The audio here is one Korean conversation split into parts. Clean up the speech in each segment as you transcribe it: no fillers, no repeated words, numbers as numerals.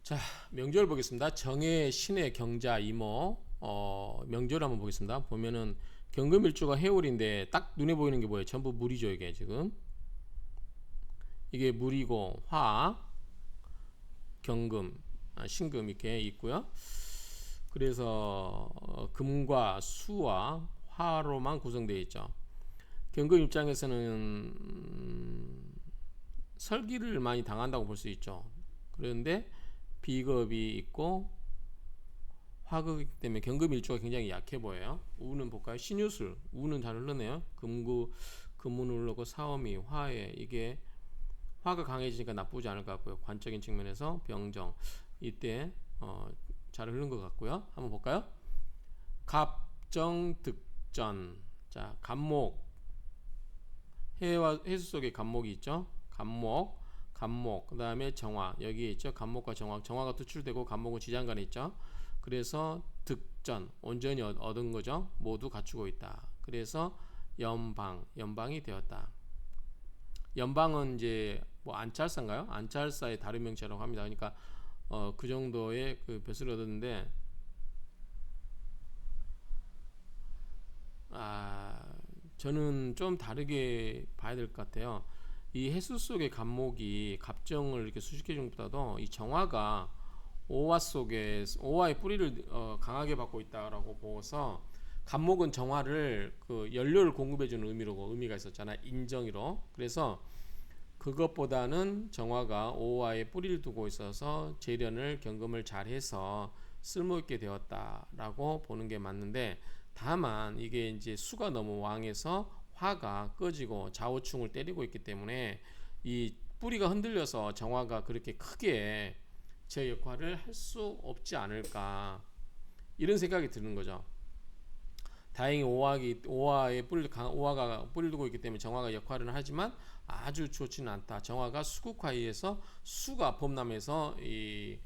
자, 명절 보겠습니다. 정해, 신해, 경자, 이모. 명절 한번 보겠습니다. 보면은 경금일주가 해올인데 딱 눈에 보이는 게 뭐예요? 전부 물이죠, 이게 지금. 이게 물이고 화, 경금, 신금 이렇게 있고요. 그래서 금과 수와 화로만 구성되어 있죠. 경금 입장에서는 설기를 많이 당한다고 볼 수 있죠. 그런데 비겁이 있고 화극이기 때문에 경금일주가 굉장히 약해 보여요. 우는 볼까요? 신유술, 우는 잘 흐르네요. 금구, 금은 흐르고 사오미, 화해, 이게 화가 강해지니까 나쁘지 않을 것 같고요. 관적인 측면에서 병정, 이때 잘 흐른 것 같고요. 한번 볼까요? 갑정, 득전. 자, 갑목, 해와 해수 속에 갑목이 있죠. 갑목, 갑목. 그 다음에 정화, 여기에 있죠. 갑목과 정화, 정화가 투출되고 갑목은 지장간에 있죠. 그래서 득전, 온전히 얻은 거죠. 모두 갖추고 있다. 그래서 연방, 연방이 되었다. 연방은 이제 뭐 안찰사인가요? 안찰사의 다른 명체라고 합니다. 그러니까 그 정도의 그 벼슬을 얻었는데, 아, 저는 좀 다르게 봐야 될 것 같아요. 이 해수 속의 갑목이 갑정을 이렇게 수식해 준 것보다도 이 정화가 오화 속에 오화의 뿌리를 강하게 받고 있다라고 보고서 갑목은 정화를 그 연료를 공급해 주는 의미가 있었잖아요. 인정이로. 그래서 그것보다는 정화가 오화에 뿌리를 두고 있어서 재련을 경금을 잘해서 쓸모있게 되었다라고 보는 게 맞는데, 다만 이게 이제 수가 너무 왕해서 화가 꺼지고 좌우충을 때리고 있기 때문에 이 뿌리가 흔들려서 정화가 그렇게 크게 제 역할을 할 수 없지 않을까, 이런 생각이 드는 거죠. 다행히 오화가 뿌리를 두고 있기 때문에 정화가 역할을 하지만 아주 좋지는 않다. 정화가 수국화에서 수가 범람해서 이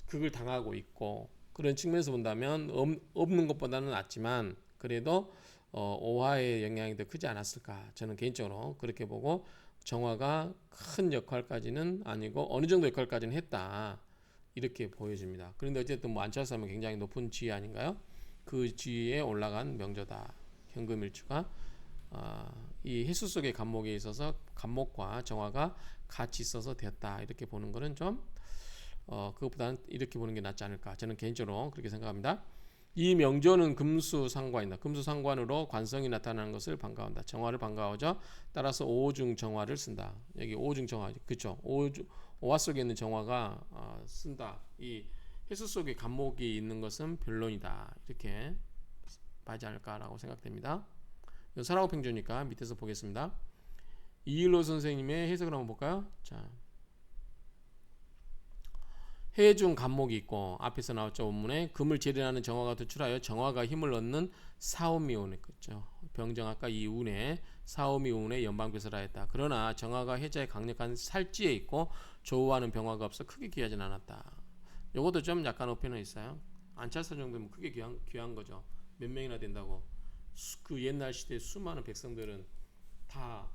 극을 당하고 있고, 그런 측면에서 본다면 없는 것보다는 낫지만 그래도 오화의 영향이 더 크지 않았을까, 저는 개인적으로 그렇게 보고 정화가 큰 역할까지는 아니고 어느 정도 역할까지는 했다, 이렇게 보여집니다. 그런데 어쨌든 뭐 안찰사면 굉장히 높은 지위 아닌가요? 그 지위에 올라간 명저다. 현금일주가 이 해수 속의 간목에 있어서 간목과 정화가 같이 있어서 되었다, 이렇게 보는 거는 좀 그것보다는 이렇게 보는 게 낫지 않을까, 저는 개인적으로 그렇게 생각합니다. 이 명조는 금수상관이다. 금수상관으로 관성이 나타나는 것을 반가운다. 정화를 반가워져. 따라서 오중 정화를 쓴다. 여기 오중 정화, 그쵸? 오화 속에 있는 정화가 쓴다. 이 해수 속에 간목이 있는 것은 변론이다. 이렇게 봐지 않을까라고 생각됩니다. 사라고평조니까 밑에서 보겠습니다. 이일로 선생님의 해석을 한번 볼까요? 자, 해중 간목이 있고 앞에서 나왔죠. 원문에 금을 재련하는 정화가 도출하여 정화가 힘을 얻는 사오미운에 있죠. 병정학과 이운에 사오미운에 연방배설하였다. 그러나 정화가 해자의 강력한 살지에 있고 조우하는 병화가 없어 크게 귀하진 않았다. 요것도 좀 약간 오편은 있어요. 안찰사 정도면 크게 귀한 거죠. 몇 명이나 된다고. 그 옛날 시대 수많은 백성들은 다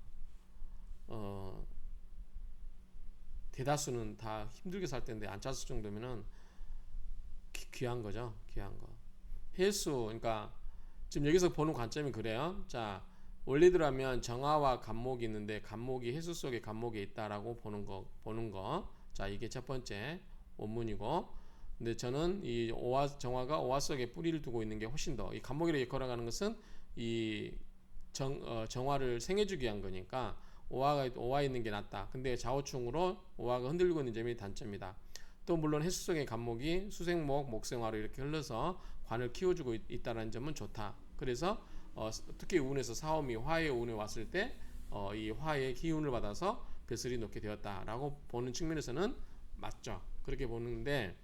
대다수는 다 힘들게 살 텐데 안찰수 정도면은 귀한 거죠. 귀한 거. 해수, 그러니까 지금 여기서 보는 관점이 그래요. 자, 원리대로라면 정화와 간목이 있는데 간목이 해수 속에 간목에 있다라고 보는 거. 자, 이게 첫 번째 원문이고, 근데 저는 이 정화가 오화 속에 뿌리를 두고 있는 게 훨씬 더, 이 간목이라 역할을 하는 것은 이 정화를 생해주기 위한 거니까 오화에 있는 게 낫다. 근데 좌우충으로 오화가 흔들리고 있는 점이 단점이다. 또 물론 해수 속의 간목이 수생목, 목생화로 이렇게 흘러서 관을 키워주고 있다는 점은 좋다. 그래서 특히 운에서 사오미 화의 운에 왔을 때 이 화의 기운을 받아서 벼슬이 놓게 되었다라고 보는 측면에서는 맞죠. 그렇게 보는데,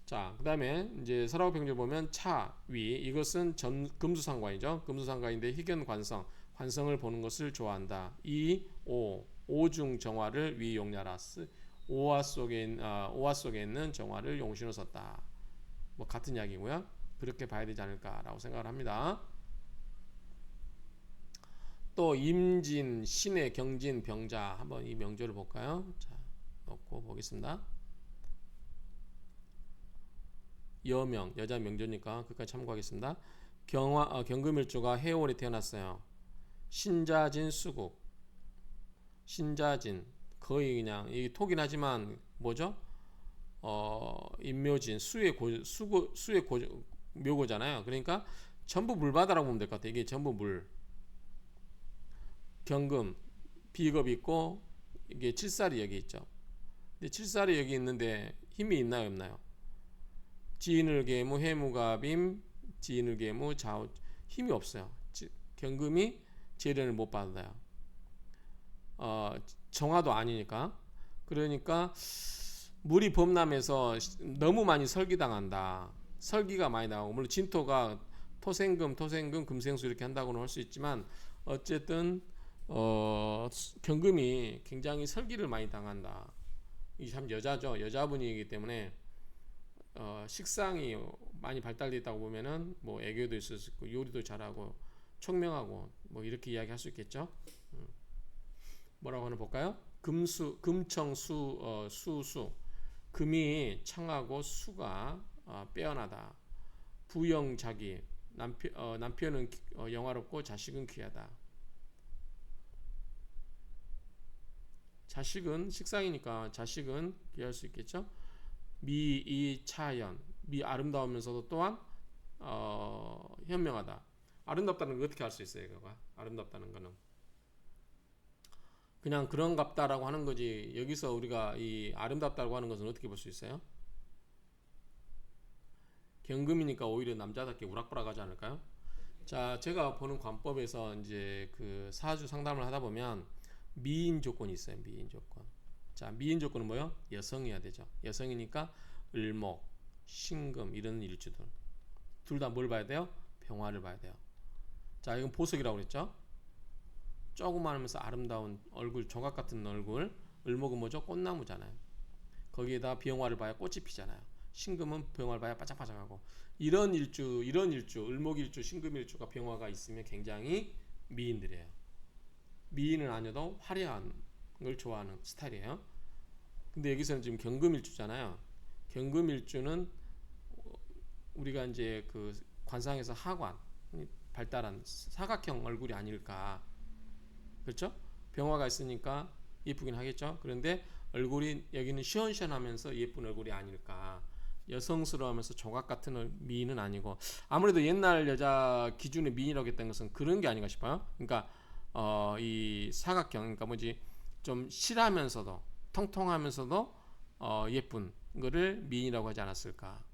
자, 그 다음에 이제 서라고평조 보면 차, 위, 이것은 금수상관이죠. 금수상관인데 희견관성, 관성을 보는 것을 좋아한다. 이, 오중 정화를 위 용냐라. 오화 속에 있는 정화를 용신으로 썼다. 뭐 같은 이야기고요. 그렇게 봐야 되지 않을까라고 생각을 합니다. 또 임진, 신의, 경진, 병자, 한번 이 명조를 볼까요? 자, 놓고 보겠습니다. 여명 여자 명조니까 그까지 참고하겠습니다. 경금일주가 해월에 태어났어요. 신자진 수국. 신자진 거의 그냥 이 토긴 하지만 뭐죠? 인묘진 수의 묘고잖아요. 그러니까 전부 물바다라고 보면 될 것 같아요. 이게 전부 물. 경금 비겁이 있고 이게 칠살이 여기 있죠. 근데 칠살이 여기 있는데 힘이 있나요, 없나요? 지인을계무 해무갑임 지인을계무 좌우 힘이 없어요. 경금이 재련을 못 받아요. 정화도 아니니까. 그러니까 물이 범람해서 너무 많이 설기당한다. 설기가 많이 나오고 물론 진토가 토생금, 금생수 이렇게 한다고는 할 수 있지만 어쨌든 경금이 굉장히 설기를 많이 당한다. 이게 참 여자죠. 여자분이기 때문에 식상이 많이 발달되어 있다고 보면은 뭐 애교도 있을 수 있고 요리도 잘하고 총명하고 뭐 이렇게 이야기할 수 있겠죠. 뭐라고 하나 볼까요? 금청수 수수 금이 청하고 수가 빼어나다. 부영자기 남편은 영화롭고 자식은 귀하다. 자식은 식상이니까 자식은 귀할 수 있겠죠. 미이차연 미 아름다우면서도 또한 현명하다. 아름답다는 거 어떻게 알 수 있어요? 그가 아름답다는 거는 그냥 그런갑다라고 하는 거지. 여기서 우리가 이 아름답다고 하는 것은 어떻게 볼 수 있어요? 경금이니까 오히려 남자답게 우락부락하지 않을까요? 자, 제가 보는 관법에서 이제 그 사주 상담을 하다 보면 미인 조건이 있어요. 미인 조건. 자, 미인 조건은 뭐요? 여성이어야 되죠. 여성이니까 을목, 신금 이런 일주들 둘 다 뭘 봐야 돼요? 병화를 봐야 돼요. 자, 이건 보석이라고 그랬죠. 조그만 하면서 아름다운 얼굴, 조각 같은 얼굴. 을목은 뭐죠? 꽃나무잖아요. 거기에다 병화를 봐야 꽃이 피잖아요. 신금은 병화를 봐야 바짝바짝하고. 이런 일주, 을목일주, 신금일주가 병화가 있으면 굉장히 미인들이에요. 미인은 아니어도 화려한 걸 좋아하는 스타일이에요. 근데 여기서는 지금 경금일주잖아요. 경금일주는 우리가 이제 그 관상에서 하관 발달한 사각형 얼굴이 아닐까. 그렇죠? 병화가 있으니까 예쁘긴 하겠죠. 그런데 얼굴이 여기는 시원시원하면서 예쁜 얼굴이 아닐까. 여성스러워하면서 조각 같은 미인은 아니고 아무래도 옛날 여자 기준의 미인이라고 했던 것은 그런 게 아닌가 싶어요. 그러니까 이 사각형 그러니까 뭐지 좀 실하면서도 통통하면서도 예쁜 거를 미인이라고 하지 않았을까.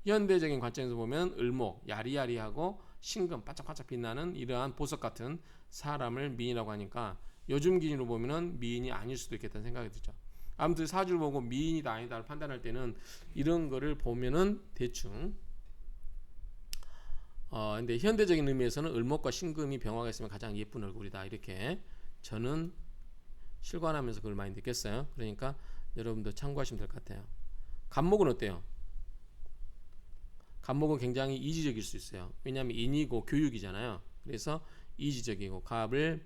현대적인 관점에서 보면 을목 야리야리하고 신금 반짝반짝 빛나는 이러한 보석 같은 사람을 미인이라고 하니까 요즘 기준으로 보면은 미인이 아닐 수도 있겠다는 생각이 들죠. 아무튼 사주를 보고 미인이다 아니다를 판단할 때는 이런 거를 보면은 대충 근데 현대적인 의미에서는 을목과 신금이 병화가 있으면 가장 예쁜 얼굴이다 이렇게 저는 실관하면서 그걸 많이 느꼈어요. 그러니까 여러분도 참고하시면 될 것 같아요. 간목은 어때요? 간목은 굉장히 이지적일 수 있어요. 왜냐하면 인이고 교육이잖아요. 그래서 이지적이고 갑을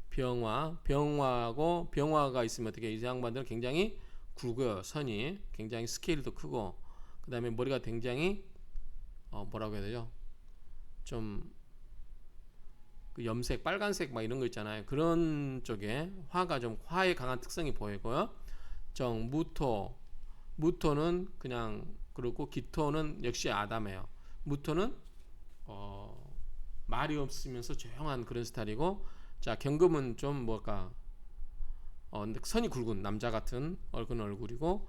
병화고 병화가 있으면 어떻게 이 양반들은 굉장히 굵어요. 선이 굉장히 스케일도 크고 그 다음에 머리가 굉장히 뭐라고 해야 되죠? 좀 그 염색 빨간색 막 이런 거 있잖아요. 그런 쪽에 화가 좀 화에 강한 특성이 보이고요. 무토는 그냥 그렇고 기토는 역시 아담해요. 무토는 말이 없으면서 조용한 그런 스타일이고 자 경금은 좀 뭘까 선이 굵은 남자 같은 그런 얼굴이고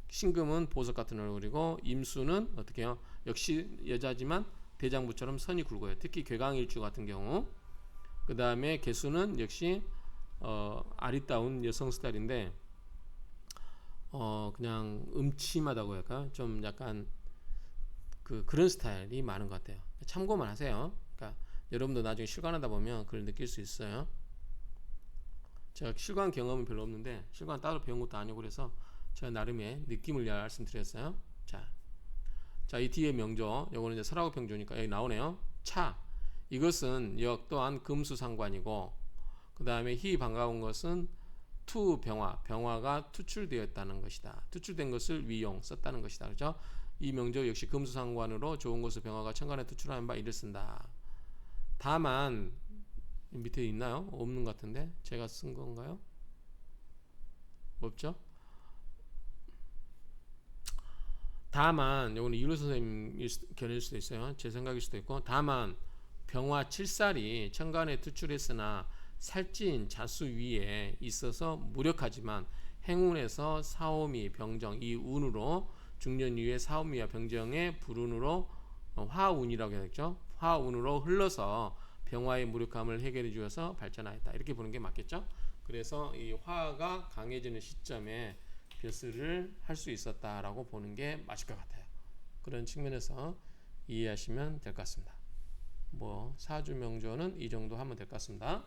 신금은 보석 같은 얼굴이고 임수는 어떻게 해요? 역시 여자지만 대장부처럼 선이 굵어요. 특히 괴강일주 같은 경우 그 다음에 개수는 역시 아리따운 여성 스타일인데 그냥 음침하다고 할까 좀 약간 그런 스타일이 많은 것 같아요. 참고만 하세요. 그러니까 여러분도 나중에 실관하다 보면 그걸 느낄 수 있어요. 제가 실관 경험은 별로 없는데 실관 따로 배운 것도 아니고 그래서 제가 나름의 느낌을 말씀드렸어요. 자, 이 뒤에 명조 요거는 이제 설하고 병조니까 여기 나오네요. 차 이것은 역 또한 금수상관이고 그 다음에 희 반가운 것은 투 병화가 투출되었다는 것이다. 투출된 것을 위용 썼다는 것이다. 그렇죠? 이 명조 역시 금수상관으로 좋은 것을 병화가 천간에 투출하는 바 이를 쓴다. 다만 밑에 있나요? 없는 것 같은데 제가 쓴 건가요? 없죠? 다만 이거는 이루 선생님 견해일 수도 있어요. 제 생각일 수도 있고 다만 병화 7살이 천간에 투출했으나 살찐 자수 위에 있어서 무력하지만 행운에서 사오미 병정 이 운으로 중년 이후에 사오미와 병정의 불운으로 화운이라고 해야 되죠. 화운으로 흘러서 병화의 무력함을 해결해 주어서 발전하였다. 이렇게 보는 게 맞겠죠. 그래서 이 화가 강해지는 시점에 벼슬을 할 수 있었다라고 보는 게 맞을 것 같아요. 그런 측면에서 이해하시면 될 것 같습니다. 뭐 사주 명조는 이 정도 하면 될 것 같습니다.